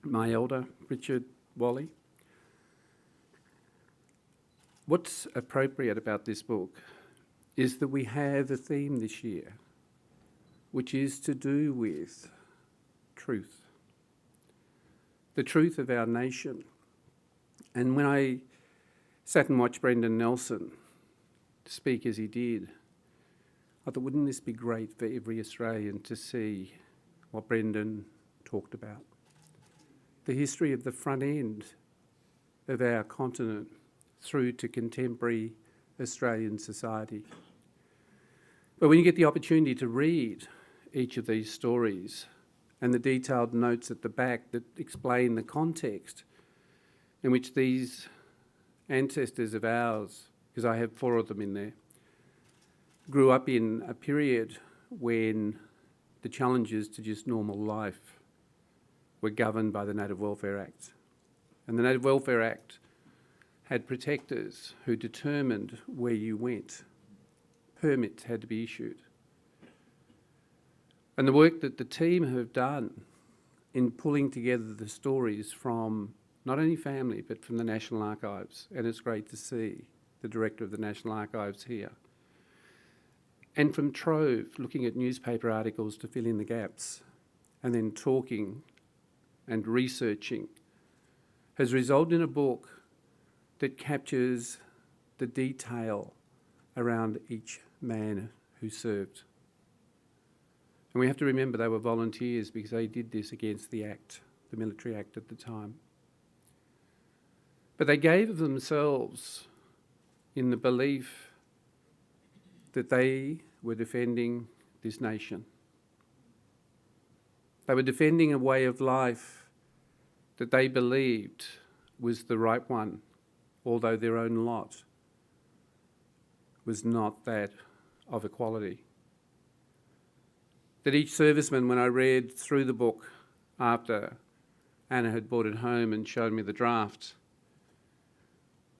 my elder, Richard Wally. What's appropriate about this book is that we have a theme this year, which is to do with truth, the truth of our nation. And when I sat and watched Brendan Nelson speak as he did, I thought, wouldn't this be great for every Australian to see what Brendan talked about? The history of the front end of our continent through to contemporary Australian society. But when you get the opportunity to read each of these stories and the detailed notes at the back that explain the context in which these ancestors of ours, because I have 4 of them in there, grew up in a period when the challenges to just normal life were governed by the Native Welfare Act. And the Native Welfare Act had protectors who determined where you went. Permits had to be issued. And the work that the team have done in pulling together the stories from not only family but from the National Archives, and it's great to see the Director of the National Archives here, and from Trove, looking at newspaper articles to fill in the gaps, and then talking and researching, has resulted in a book that captures the detail around each man who served. And we have to remember they were volunteers because they did this against the Act, the Military Act at the time. But they gave of themselves in the belief that they were defending this nation. They were defending a way of life that they believed was the right one, although their own lot was not that of equality. That each serviceman, when I read through the book after Anna had brought it home and showed me the draft,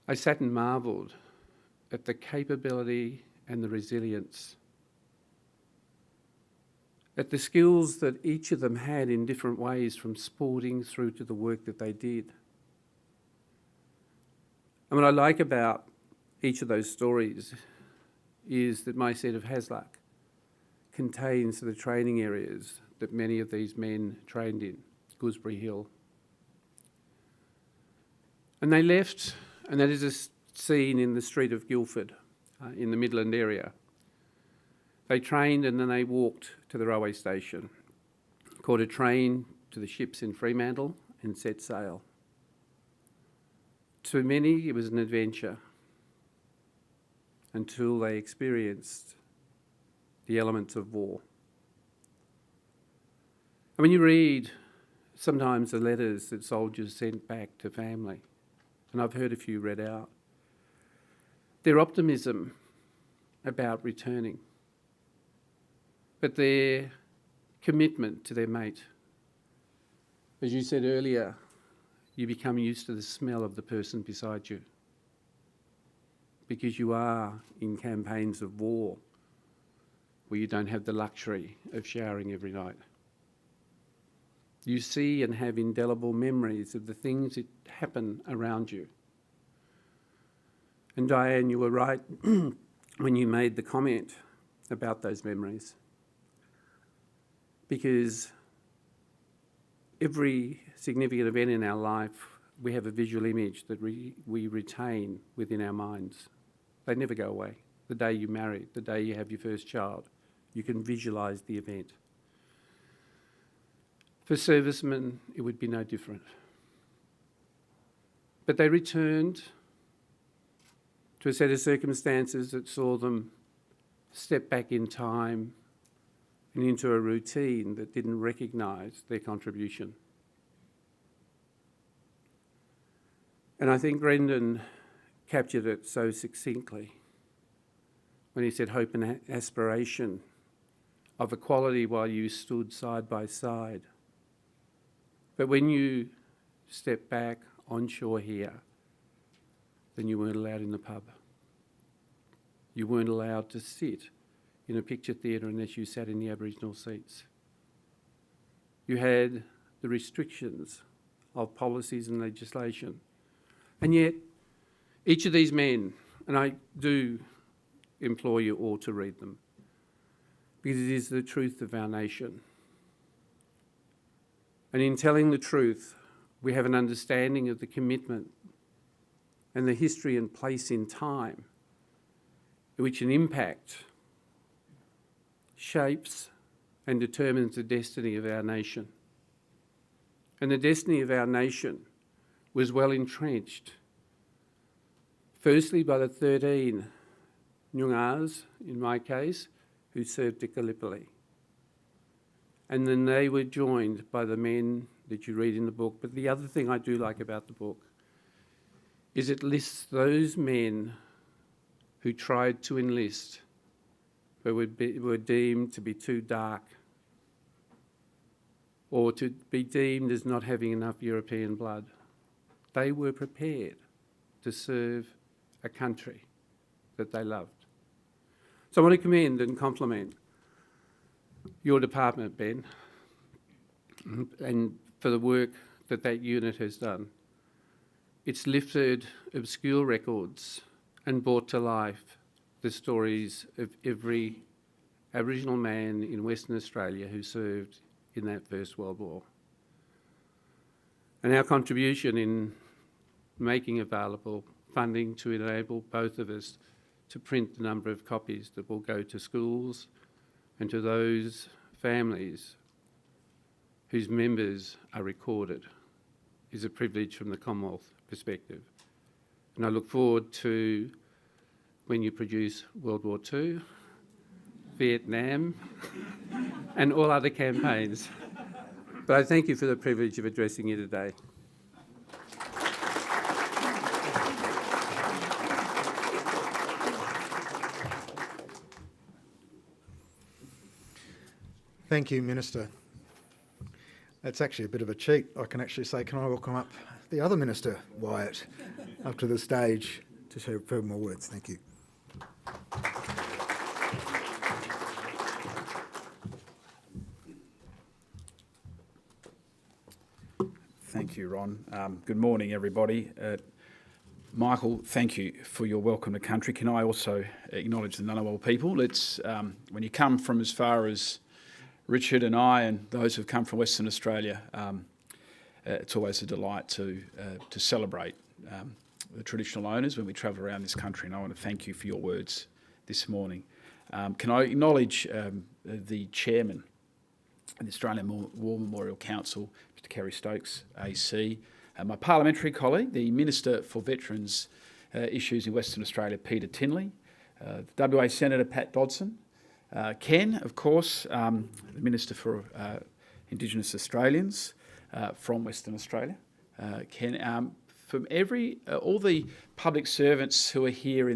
I sat and marvelled at the capability and the resilience, at the skills that each of them had in different ways, from sporting through to the work that they did. And what I like about each of those stories is that my set of Hasluck contains the training areas that many of these men trained in, Gooseberry Hill. And they left, and that is a scene in the street of Guildford, in the Midland area. They trained and then they walked to the railway station, caught a train to the ships in Fremantle and set sail. To many, it was an adventure until they experienced the elements of war. And when you read sometimes the letters that soldiers sent back to family, and I've heard a few read out, their optimism about returning, but their commitment to their mate. As you said earlier, you become used to the smell of the person beside you because you are in campaigns of war where you don't have the luxury of showering every night. You see and have indelible memories of the things that happen around you. And Diane, you were right when you made the comment about those memories, because every significant event in our life, we have a visual image that we retain within our minds. They never go away. The day you marry, the day you have your first child, you can visualise the event. For servicemen, it would be no different. But they returned to a set of circumstances that saw them step back in time and into a routine that didn't recognise their contribution. And I think Brendan captured it so succinctly when he said hope and aspiration of equality while you stood side by side. But when you step back onshore here, then you weren't allowed in the pub. You weren't allowed to sit in a picture theatre unless you sat in the Aboriginal seats. You had the restrictions of policies and legislation. And yet, each of these men, and I do implore you all to read them, because it is the truth of our nation. And in telling the truth, we have an understanding of the commitment and the history and place in time in which an impact shapes and determines the destiny of our nation. And the destiny of our nation was well entrenched, firstly by the 13 Nyungas, in my case, who served at Gallipoli. And then they were joined by the men that you read in the book. But the other thing I do like about the book is it lists those men who tried to enlist but were deemed to be too dark or to be deemed as not having enough European blood. They were prepared to serve a country that they loved. So I want to commend and compliment your department, Ben, and for the work that that unit has done. It's lifted obscure records and brought to life the stories of every Aboriginal man in Western Australia who served in that First World War. And our contribution in making available funding to enable both of us to print the number of copies that will go to schools and to those families whose members are recorded is a privilege from the Commonwealth perspective. And I look forward to when you produce World War II, Vietnam, and all other campaigns. But I thank you for the privilege of addressing you today. Thank you, Minister. That's actually a bit of a cheat. I can actually say, can I welcome up the other Minister, Wyatt, up to the stage to say further more words. Thank you. Thank you, Ron. Good morning, everybody. Michael, thank you for your welcome to country. Can I also acknowledge the Ngunnawal people? It's when you come from as far as Richard and I and those who've come from Western Australia, it's always a delight to celebrate the traditional owners when we travel around this country, and I want to thank you for your words this morning. Can I acknowledge the chairman of the Australian War Memorial Council, Mr. Kerry Stokes, AC, my parliamentary colleague, the Minister for Veterans Issues in Western Australia, Peter Tinley, the WA Senator Pat Dodson, Ken, of course, the Minister for Indigenous Australians from Western Australia, Ken, from all the public servants who are here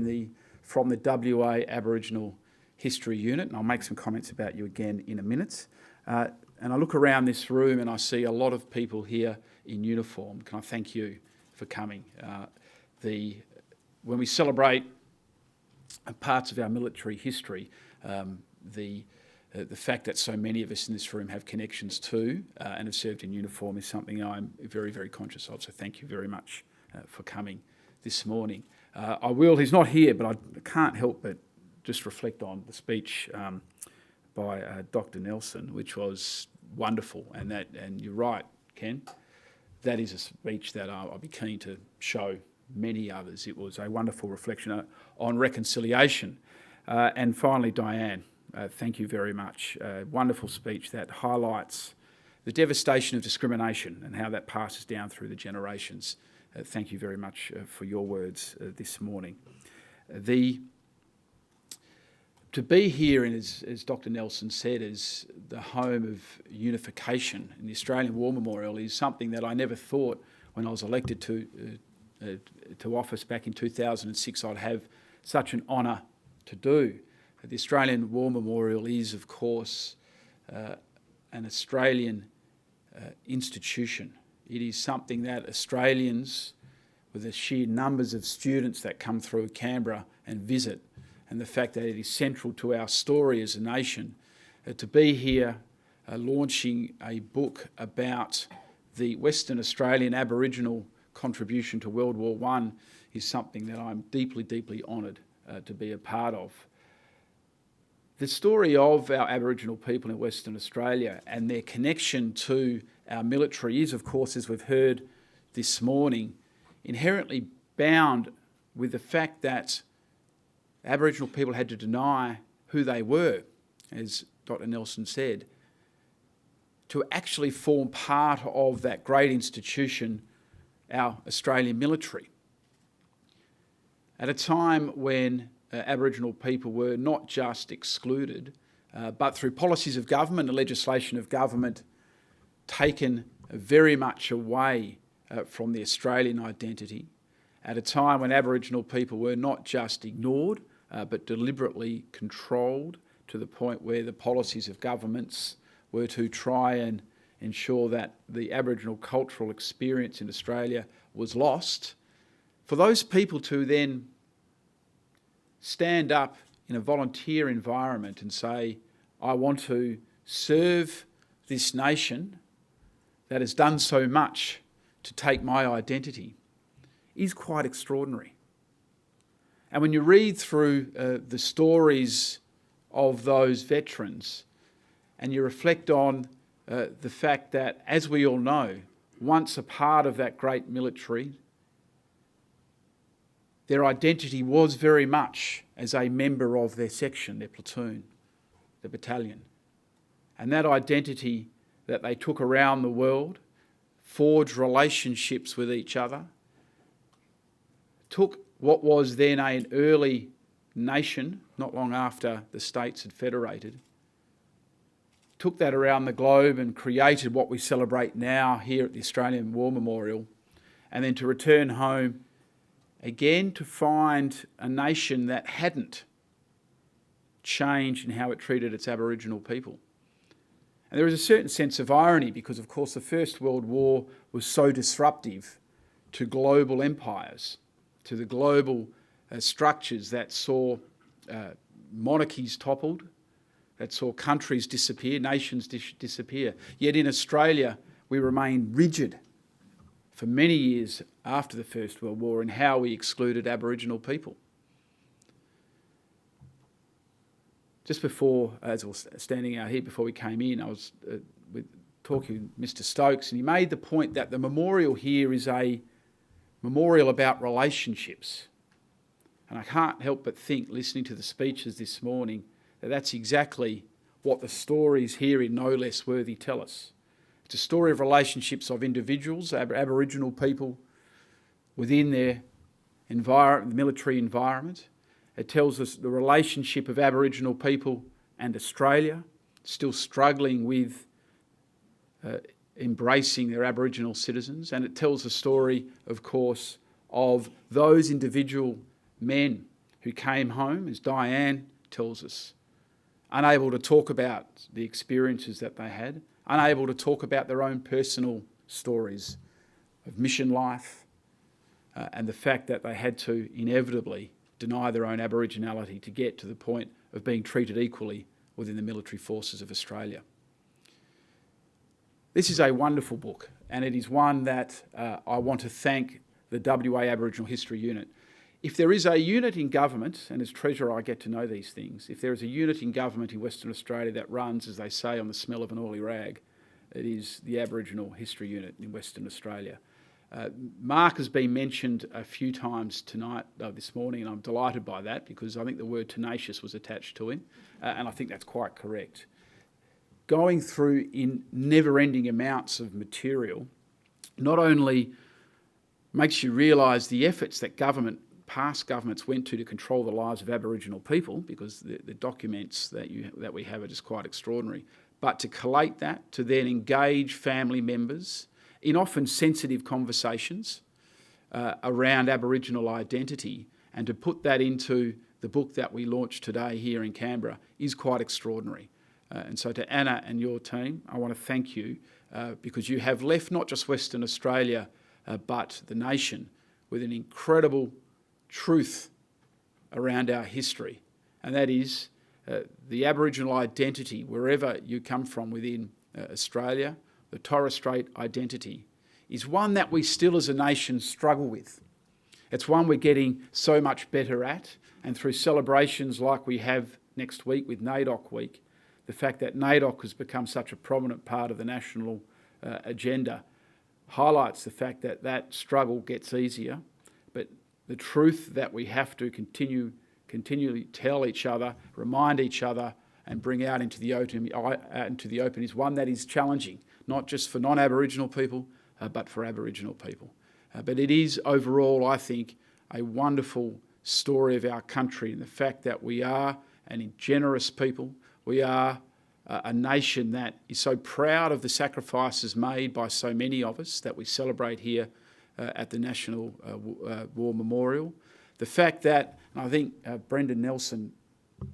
from the WA Aboriginal History Unit, and I'll make some comments about you again in a minute. And I look around this room and I see a lot of people here in uniform. Can I thank you for coming? When we celebrate parts of our military history, the fact that so many of us in this room have connections to and have served in uniform is something I'm very, very conscious of. So thank you very much for coming this morning. He's not here, but I can't help but just reflect on the speech by Dr. Nelson, which was wonderful. And you're right, Ken, that is a speech that I'll be keen to show many others. It was a wonderful reflection on reconciliation. And finally, Diane, thank you very much. Wonderful speech that highlights the devastation of discrimination and how that passes down through the generations. Thank you very much for your words this morning. To be here, and as Dr. Nelson said, as the home of unification in the Australian War Memorial is something that I never thought when I was elected to office back in 2006 I'd have such an honour to do. The Australian War Memorial is, of course, an Australian institution. It is something that Australians, with the sheer numbers of students that come through Canberra and visit, and the fact that it is central to our story as a nation, to be here launching a book about the Western Australian Aboriginal contribution to World War I is something that I'm deeply, deeply honoured to be a part of. The story of our Aboriginal people in Western Australia and their connection to our military is, of course, as we've heard this morning, inherently bound with the fact that Aboriginal people had to deny who they were, as Dr. Nelson said, to actually form part of that great institution, our Australian military. At a time when Aboriginal people were not just excluded, but through policies of government and legislation of government, taken very much away from the Australian identity, at a time when Aboriginal people were not just ignored, but deliberately controlled to the point where the policies of governments were to try and ensure that the Aboriginal cultural experience in Australia was lost. For those people to then stand up in a volunteer environment and say, I want to serve this nation that has done so much to take my identity, is quite extraordinary. And when you read through the stories of those veterans and you reflect on the fact that, as we all know, once a part of that great military, their identity was very much as a member of their section, their platoon, their battalion. And that identity that they took around the world, forged relationships with each other, took what was then an early nation, not long after the states had federated, took that around the globe and created what we celebrate now here at the Australian War Memorial, and then to return home again to find a nation that hadn't changed in how it treated its Aboriginal people. And there is a certain sense of irony because, of course, the First World War was so disruptive to global empires, to the global structures that saw monarchies toppled, that saw countries disappear, nations disappear. Yet in Australia, we remained rigid for many years after the First World War in how we excluded Aboriginal people. Just before, as I was standing out here before we came in, I was talking with Mr. Stokes, and he made the point that the memorial here is a memorial about relationships. And I can't help but think, listening to the speeches this morning, that that's exactly what the stories here in No Less Worthy tell us. It's a story of relationships of individuals, Aboriginal people, within their military environment. It tells us the relationship of Aboriginal people and Australia, still struggling with embracing their Aboriginal citizens. And it tells the story, of course, of those individual men who came home, as Diane tells us, unable to talk about the experiences that they had, unable to talk about their own personal stories of mission life, and the fact that they had to inevitably deny their own Aboriginality to get to the point of being treated equally within the military forces of Australia. This is a wonderful book, and it is one that I want to thank the WA Aboriginal History Unit. If there is a unit in government, and as Treasurer I get to know these things, if there is a unit in government in Western Australia that runs, as they say, on the smell of an oily rag, it is the Aboriginal History Unit in Western Australia. Mark has been mentioned a few times tonight, this morning, and I'm delighted by that because I think the word tenacious was attached to him, and I think that's quite correct. Going through in never-ending amounts of material not only makes you realise the efforts that past governments went to control the lives of Aboriginal people, because the documents that we have are just quite extraordinary, but to collate that, to then engage family members in often sensitive conversations around Aboriginal identity, and to put that into the book that we launched today here in Canberra is quite extraordinary. And so to Anna and your team, I want to thank you because you have left not just Western Australia but the nation with an incredible truth around our history, and that is the Aboriginal identity, wherever you come from within Australia, the Torres Strait identity, is one that we still as a nation struggle with. It's one we're getting so much better at, and through celebrations like we have next week with NAIDOC Week, the fact that NAIDOC has become such a prominent part of the national agenda highlights the fact that that struggle gets easier, but the truth that we have to continually tell each other, remind each other, and bring out into the open is one that is challenging, not just for non-Aboriginal people, but for Aboriginal people. But it is overall, I think, a wonderful story of our country and the fact that we are an generous people. We are a nation that is so proud of the sacrifices made by so many of us that we celebrate here at the National War Memorial. The fact that, and I think Brendan Nelson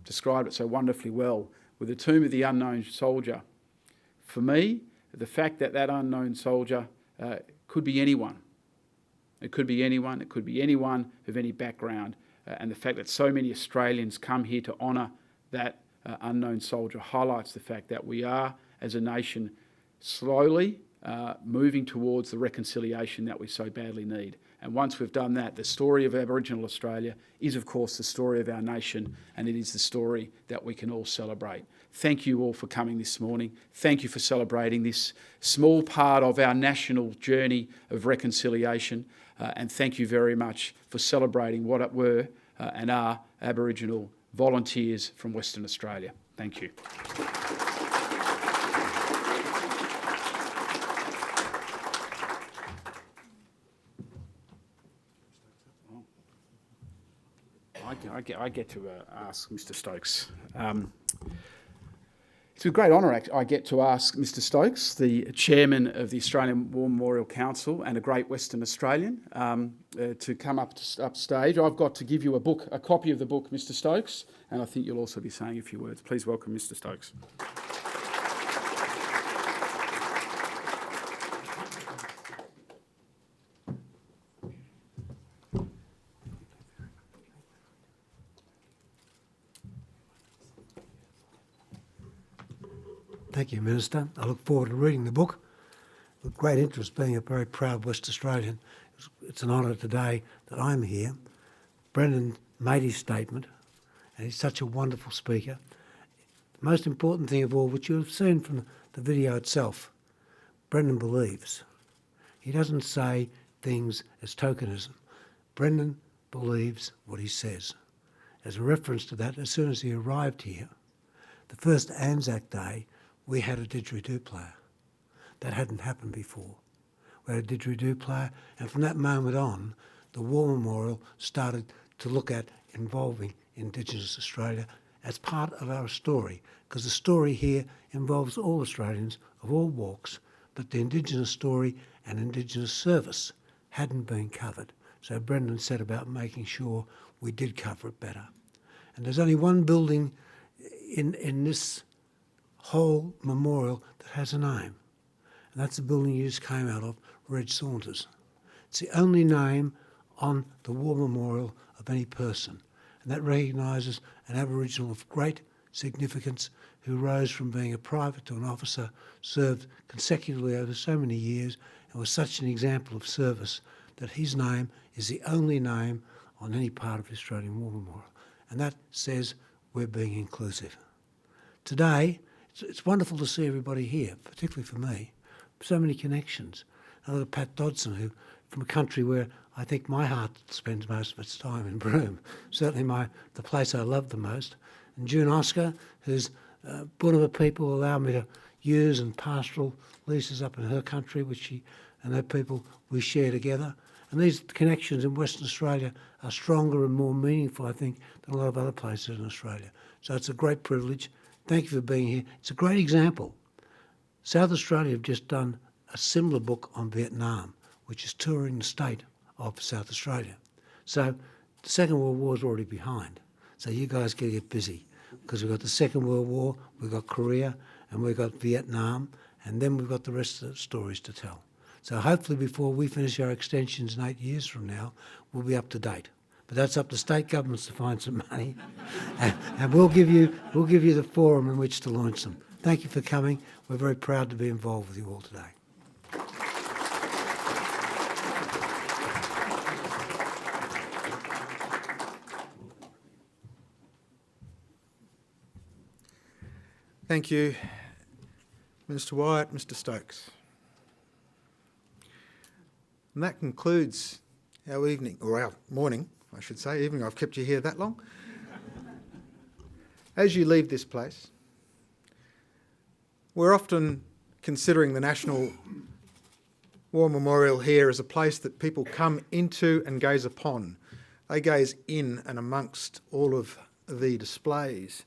described it so wonderfully well, with the tomb of the unknown soldier, for me, the fact that that unknown soldier could be anyone. It could be anyone. It could be anyone of any background. And the fact that so many Australians come here to honour that unknown soldier highlights the fact that we are, as a nation, slowly moving towards the reconciliation that we so badly need. And once we've done that, the story of Aboriginal Australia is, of course, the story of our nation, and it is the story that we can all celebrate. Thank you all for coming this morning. Thank you for celebrating this small part of our national journey of reconciliation, and thank you very much for celebrating what were and are Aboriginal volunteers from Western Australia. Thank you. I get to ask Mr. Stokes. It's a great honour I get to ask Mr. Stokes, the chairman of the Australian War Memorial Council and a great Western Australian, to come up stage. I've got to give you a copy of the book, Mr. Stokes, and I think you'll also be saying a few words. Please welcome Mr. Stokes. Thank you, Minister. I look forward to reading the book with great interest, being a very proud West Australian. It's an honour today that I'm here. Brendan made his statement, and he's such a wonderful speaker. The most important thing of all, which you've seen from the video itself, Brendan believes. He doesn't say things as tokenism. Brendan believes what he says. As a reference to that, as soon as he arrived here, the first Anzac Day, we had a didgeridoo player. That hadn't happened before. We had a didgeridoo player, and from that moment on, the War Memorial started to look at involving Indigenous Australia as part of our story, because the story here involves all Australians of all walks, but the Indigenous story and Indigenous service hadn't been covered. So Brendan set about making sure we did cover it better. And there's only one building in this whole memorial that has a name, and that's the building you just came out of, Reg Saunders. It's the only name on the War Memorial of any person, and that recognises an Aboriginal of great significance who rose from being a private to an officer, served consecutively over so many years, and was such an example of service that his name is the only name on any part of the Australian War Memorial. And that says we're being inclusive. Today, it's wonderful to see everybody here, particularly for me. So many connections. I look at Pat Dodson, who, from a country where I think my heart spends most of its time in Broome, certainly the place I love the most. And June Oscar, whose Bunaba people allow me to use, and pastoral leases up in her country, which she and her people we share together. And these connections in Western Australia are stronger and more meaningful, I think, than a lot of other places in Australia. So it's a great privilege. Thank you for being here. It's a great example. South Australia have just done a similar book on Vietnam, which is touring the state of South Australia. So the Second World War is already behind. So you guys got to get busy, because we've got the Second World War, we've got Korea, and we've got Vietnam, and then we've got the rest of the stories to tell. So hopefully before we finish our extensions in 8 years from now, we'll be up to date. But that's up to state governments to find some money, and we'll give you the forum in which to launch them. Thank you for coming. We're very proud to be involved with you all today. Thank you, Minister Wyatt, Mr. Stokes. And that concludes our evening, or our morning, I should say. Evening, I've kept you here that long. As you leave this place, we're often considering the National War Memorial here as a place that people come into and gaze upon. They gaze in and amongst all of the displays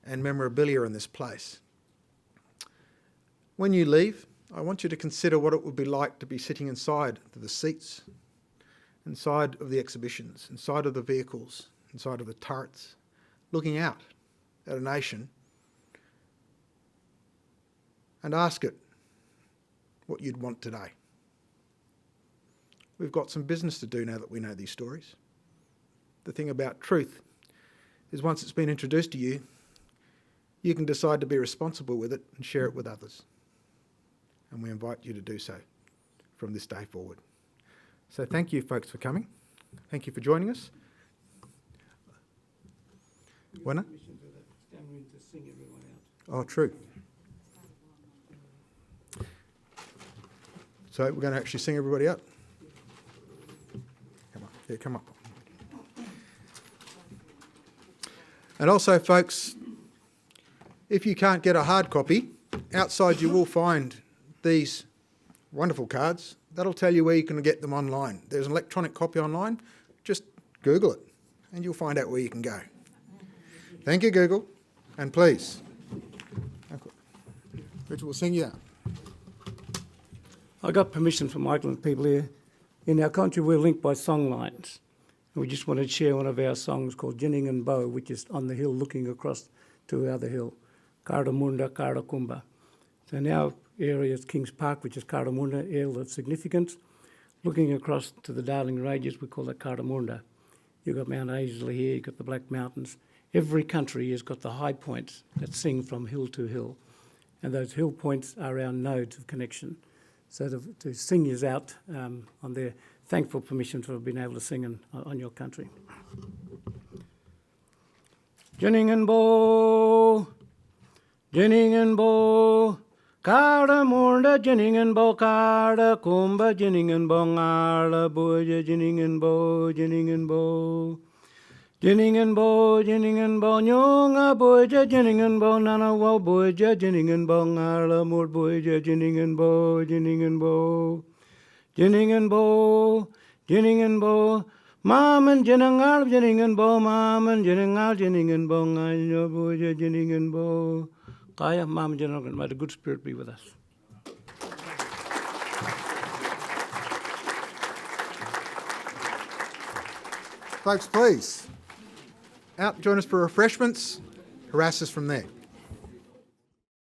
and memorabilia in this place. When you leave, I want you to consider what it would be like to be sitting inside the seats, inside of the exhibitions, inside of the vehicles, inside of the turrets, looking out at a nation, and ask it what you'd want today. We've got some business to do now that we know these stories. The thing about truth is once it's been introduced to you, you can decide to be responsible with it and share it with others. And we invite you to do so from this day forward. So thank you, folks, for coming. Thank you for joining us. Wenna? Oh, true. So we're going to actually sing everybody up? Come on. Yeah, come up. And also, folks, if you can't get a hard copy, outside you will find these wonderful cards. That'll tell you where you can get them online. There's an electronic copy online. Just Google it and you'll find out where you can go. Thank you, Google, and please, Richard will sing you out. I got permission from Michael and people here. In our country, we're linked by song lines. And we just wanted to share one of our songs called Jinning and Bow, which is on the hill looking across to the other hill. Karamunda, Karakumba. So in our area is Kings Park, which is Karamunda, hill of significance. Looking across to the Darling Ranges, we call it Karamunda. You've got Mount Ainslie here, you've got the Black Mountains. Every country has got the high points that sing from hill to hill. And those hill points are our nodes of connection. So to sing is out on their thankful permission for being able to sing on your country. Jinning and Bo, Jinning and Bo, Karamunda, Jinning and Bo, Karakumba, Jinning and Bo, Ngala, Boja, Jinning and Bo, Jinning and Bo. Jinning and Bo, Nyonga Boja, Jinning and Bo, Nana Wa Boja, Jinning and Bo, Ngala, Mur Boja, Jinning and Bo, Jinning and Bo. Jinning and Bo, Jinning and Bo, Mam and Jinangal, Jinning and Bo, Mam and Jinangal, Jinning and Bo, Ngala Boja, Jinning and Bo. Kaya, Mam and Jinangal, may the good spirit be with us. Folks, please, out, join us for refreshments, harass us from there.